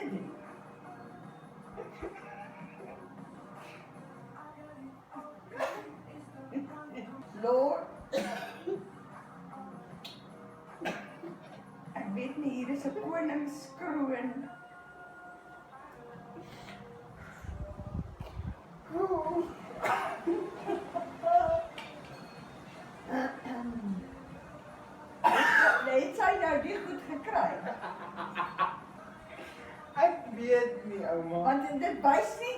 te doen. Lord, ek weet nie, hier is 'n koningskroon. Het sy nou die goed gekry? Ek weet nie, ouma. Want dit wys nie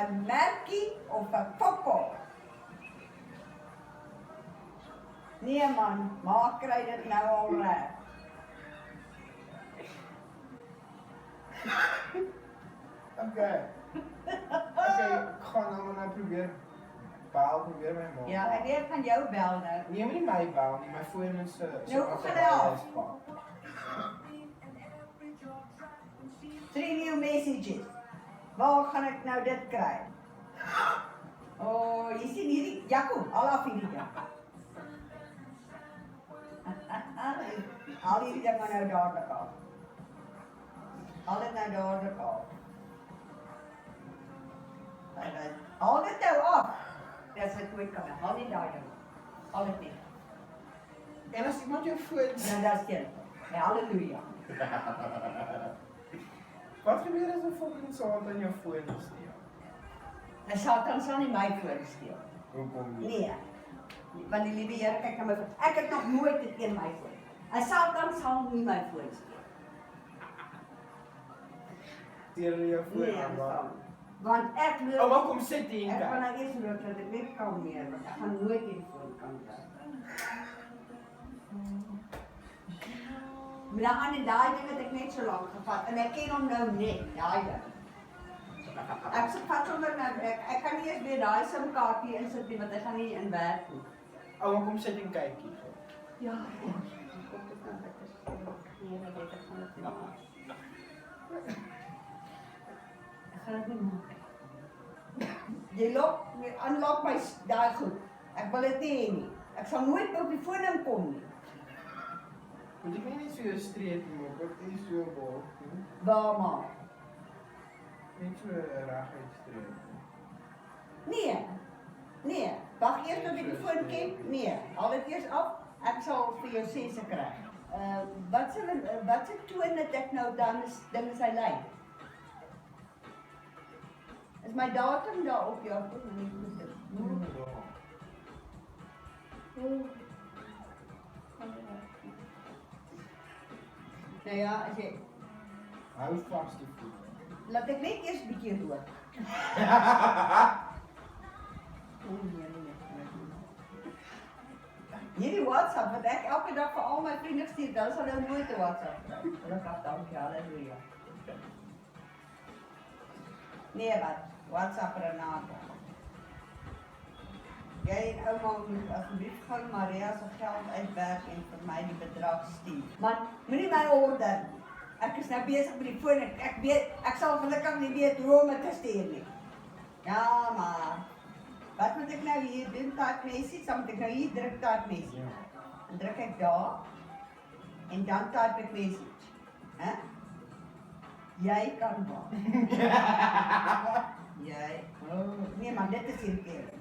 'n merkie of 'n fokol. Nee man, maak kry dit nou al reg. Okay. Okay, ek gaan nou maar probeer my ma. Ja, ek weet van jou bel nou. Nee, maar nie my bel nie, my foon is Nou, hoe gaan dit af? 3 new messages. Waar gaan ek nou dit kry? Oh, jy sien hierdie Jaco, al af hierdie ding. Al hierdie ding maar nou dadelik af. Al dit nou dadelik af. Al dit nou af. Dis wat nooit kan. Haal nie daai ding. Al dit nie. En as iemand jou foon Ja, dis dit. Ja, halleluja. Wat gebeur as 'n fucking saad aan jou foon steel? En Satan sal nie my foon steel. Hoekom nie? Nee. Want die liewe Here kyk na my foon. Ek het nog nooit dit een my foon. En Satan sal nie my foon steel. Steel hulle jou foon Nee, aan waar? want ek wil Ouma, kom sit hier en ek gaan kyk. nou eers loop dat ek net kan meer, want ek gaan nooit die foon kan kry. Maar dan aan daai ding het ek net so lank gevat en ek ken hom nou net, daai ding. Ek sê vat hom nou ek kan nie eens weer daai SIM-kaartjie insit nie want hy gaan nie in werk nie. Ouma, kom sit en kyk hier. Ja, ja. Kom dit nou dat is. Nee, nee, dit gaan dit nie maak. Ek gaan dit nie maak. Jy unlock my daai goed. Ek wil dit nie hê nie. Ek sal nooit op die foon inkom nie. Moet ek nie net so jou streep maak, wat is so bol? Waar maar? Net so reguit streep. Nee. Nee, wag eers tot ek die foon ken. Nee, haal dit eers af. Ek sal vir jou sê se kry. Wat se toon het ek nou dan ding is hy lei? Is my datum daar op jou foon? Nou ja, as jy Hou vas die voet. laat ek net eers 'n bietjie rook. Hierdie WhatsApp wat ek elke dag vir al my vriende stuur, dan sal hulle nooit 'n WhatsApp kry. Gelukkig, dankie, halleluja. Nee, wat? WhatsApp Renata. Jy en ouma moet asseblief gou Maria se geld uitwerk en vir my die bedrag stuur. Man, moenie my order nie. Ek is nou besig met die foon. Ek weet, ek sal gelukkig nie weet hoe om dit te stuur nie. Ja, maar wat moet ek nou hier doen? Type message, dan moet ek nou hier druk type message. Dan druk ek daar en dan type ek message. Hè? Jy kan maar. Jy. Oh, nee man, dit is hier keer.